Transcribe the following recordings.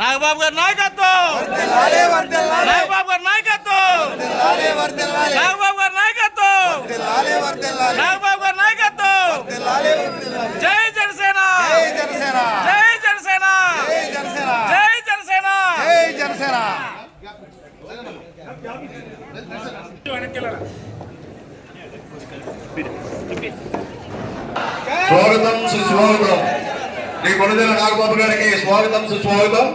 నాగబాబు గారి నాయకత్వం, నాగబాబు గారి నాయకత్వం, నాగబాబు గారి నాయకత్వం, నాగబాబు గారి నాయకత్వం. జై జనసేన, జై జనసేన, జై జనసేన, జై జనసేన, జై జనసేన, జై జనసేన. స్వాగతం సుస్వాగతం. నీ కొనదేల నాగబాబు గారికి స్వాగతం సుస్వాగతం.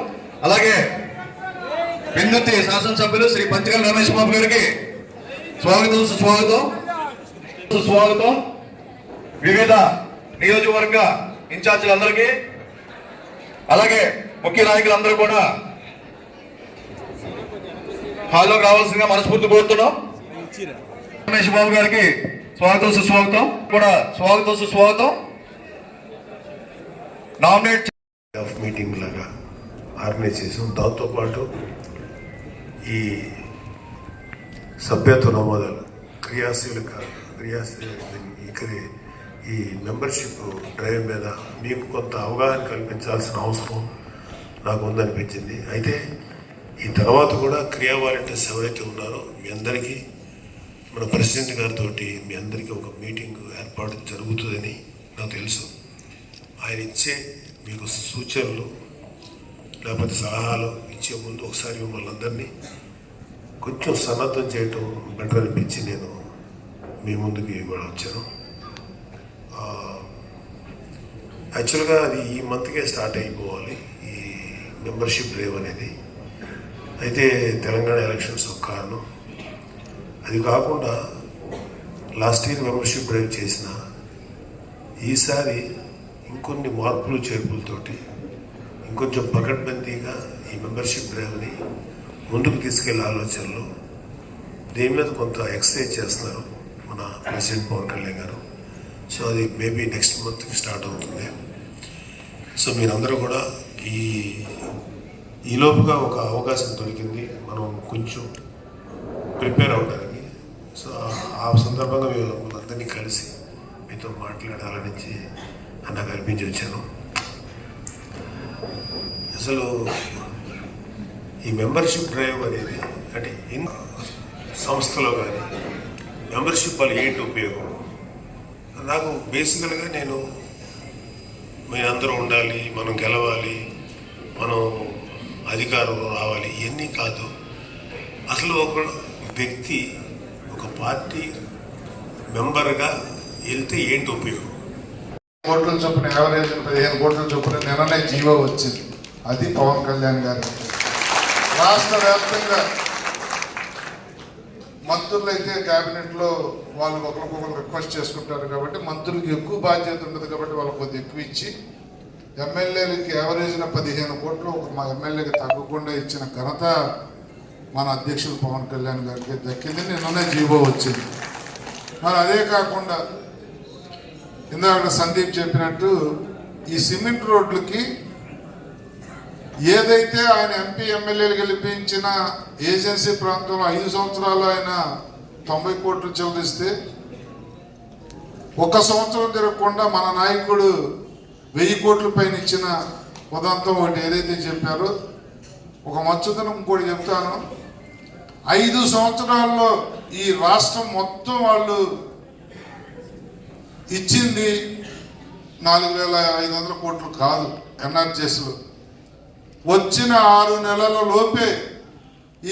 అలాగే విందుతి శాసనసభ్యులు శ్రీ పంచగల రమేష్ బాబు గారికి స్వాగతం సుస్వాగతం సుస్వాగతం. వివిధ నియోజకవర్గ ఇన్ఛార్జీలందరికీ అలాగే ముఖ్య నాయకులందరూ కూడా హాల్లోకి రావాల్సిందిగా మనస్ఫూర్తి కోరుతున్నాం. రమేష్ బాబు గారికి స్వాగతం సుస్వాగతం కూడా స్వాగతం సుస్వాగతం. నామినేట్ మీటింగ్ లాగా ఆర్గనైజ్ చేసాం. దాంతోపాటు ఈ సభ్యత్వ నమోదాలు ఈ మెంబర్షిప్ డ్రైవ్ మీద మీకు కొంత అవగాహన కల్పించాల్సిన అవసరం నాకు ఉందనిపించింది. అయితే ఈ తర్వాత కూడా క్రియా వాలంటీర్స్ ఎవరైతే ఉన్నారో మీ అందరికీ మన ప్రెసిడెంట్ గారితో మీ అందరికీ ఒక మీటింగ్ ఏర్పాటు జరుగుతుందని నాకు తెలుసు. ఆయన ఇచ్చే మీకు సూచనలు లేకపోతే సలహాలు ఇచ్చే ముందు ఒకసారి మిమ్మల్ని అందరినీ కొంచెం సన్నద్ధం చేయటం బెటర్ అనిపించి నేను మీ ముందుకు ఇవాళ వచ్చాను. యాక్చువల్గా అది ఈ మంత్కే స్టార్ట్ అయిపోవాలి ఈ మెంబర్షిప్ డ్రైవ్ అనేది. అయితే తెలంగాణ ఎలక్షన్స్ ఒక కారణం. అది కాకుండా లాస్ట్ ఇయర్ మెంబర్షిప్ డ్రైవ్ చేసిన ఈసారి ఇంకొన్ని మార్పులు చేర్పులతోటి ఇంకొంచెం పకడ్బందీగా ఈ మెంబర్షిప్ డ్రైవ్ని ముందుకు తీసుకెళ్లే ఆలోచనలు దీని మీద కొంత ఎక్సర్సైజ్ చేస్తున్నారు మన ప్రెసిడెంట్ పవన్ కళ్యాణ్ గారు. సో అది మేబీ నెక్స్ట్ మంత్కి స్టార్ట్ అవుతుంది. సో మీరందరూ కూడా ఈ లోపుగా ఒక అవకాశం దొరికింది మనం కొంచెం ప్రిపేర్ అవడానికి. సో ఆ సందర్భంగా వీళ్ళందరినీ కలిసి మీతో మాట్లాడాలని నాకు అనిపించి వచ్చాను. అసలు ఈ మెంబర్షిప్ డ్రైవ్ అనేది అంటే సంస్థలో కానీ మెంబర్షిప్ వల్ల ఏంటి ఉపయోగం? నాకు బేసికల్గా నేను మీరందరూ ఉండాలి, మనం గెలవాలి, మనం అధికారం రావాలి ఇవన్నీ కాదు. అసలు ఒక వ్యక్తి ఒక పార్టీ మెంబర్గా వెళ్తే ఏంటి ఉపయోగం? కోట్ల చొప్పున యావరేజ్ 15 కోట్ల చొప్పున నిన్ననే జీవో వచ్చింది. అది పవన్ కళ్యాణ్ గారు రాష్ట్ర వ్యాప్తంగా మంత్రులు అయితే క్యాబినెట్లో వాళ్ళు ఒకరికొకరు రిక్వెస్ట్ చేసుకుంటారు కాబట్టి మంత్రులకి ఎక్కువ బాధ్యత ఉంటుంది కాబట్టి వాళ్ళకి కొద్దిగా ఎక్కువ ఇచ్చి ఎమ్మెల్యేలకి యావరేజ్న 15 కోట్లు మా ఎమ్మెల్యేకి తగ్గకుండా ఇచ్చిన ఘనత మన అధ్యక్షులు పవన్ కళ్యాణ్ గారికి దక్కింది. నిన్ననే జీవో వచ్చింది. మరి అదే కాకుండా ఇందాక సందీప్ చెప్పినట్టు ఈ సిమెంట్ రోడ్లకి ఏదైతే ఆయన ఎంపీ ఎమ్మెల్యేలు గెలిపించిన ఏజెన్సీ ప్రాంతంలో 5 సంవత్సరాలు ఆయన 90 కోట్లు చెల్లిస్తే 1 సంవత్సరం తిరగకుండా మన నాయకుడు 1000 కోట్ల పైన ఇచ్చిన ఉదంతం ఒకటి ఏదైతే చెప్పారో ఒక మచ్చుదనం కూడా చెప్తాను. 5 సంవత్సరాల్లో ఈ రాష్ట్రం మొత్తం వాళ్ళు ఇచ్చింది 4500 కోట్లు కాదు. ఎన్ఆర్జీఎస్లు వచ్చిన 6 నెలల లోపే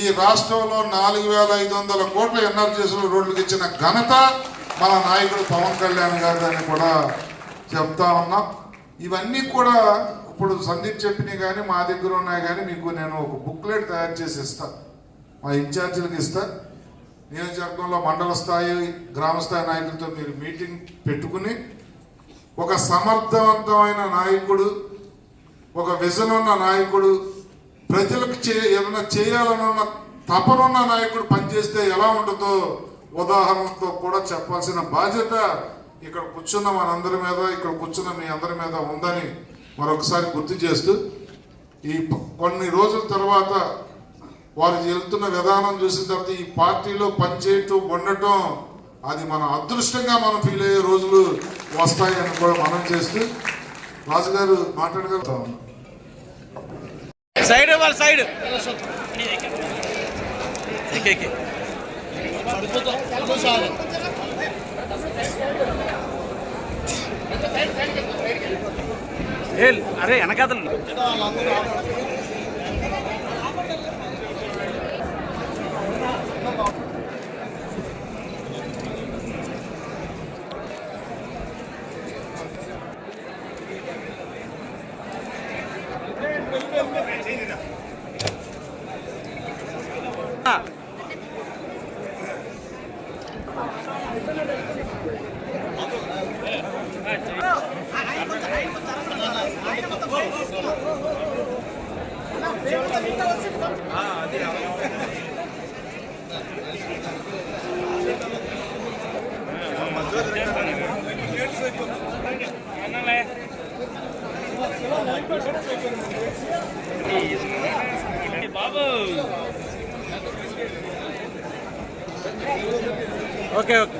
ఈ రాష్ట్రంలో 4500 కోట్ల ఎన్ఆర్జీఎస్లు రోడ్లకు ఇచ్చిన ఘనత మన నాయకుడు పవన్ కళ్యాణ్ గారు అని కూడా చెప్తా ఉన్నాం. ఇవన్నీ కూడా ఇప్పుడు సందీప్ చెప్పినవి కానీ మా దగ్గర ఉన్నాయి కానీ మీకు నేను ఒక బుక్లెట్ తయారు చేసి ఇస్తా, మా ఇన్ఛార్జీలకు ఇస్తా. నియోజకవర్గంలో మండల స్థాయి గ్రామ స్థాయి నాయకులతో మీరు మీటింగ్ పెట్టుకుని ఒక సమర్థవంతమైన నాయకుడు, ఒక విజన్ ఉన్న నాయకుడు, ప్రజలకు ఏదైనా చేయాలన్న తపనున్న నాయకుడు పనిచేస్తే ఎలా ఉంటుందో ఉదాహరణతో కూడా చెప్పాల్సిన బాధ్యత ఇక్కడ కూర్చున్న మనందరి మీద, ఇక్కడ కూర్చున్న మీ అందరి మీద ఉందని మరొకసారి గుర్తు చేస్తూ కొన్ని రోజుల తర్వాత వారు వెళ్తున్న విధానం చూసిన తర్వాత ఈ పార్టీలో పనిచేయటం ఉండటం అది మన అదృష్టంగా మనం ఫీల్ అయ్యే రోజులు వస్తాయని కూడా మనం చేస్తూ రాజుగారు మాట్లాడగలుగుతాం. సైడ్ వాళ్ళ సైడ్ అరే వెనకాతలు బాబు ఓకే ఓకే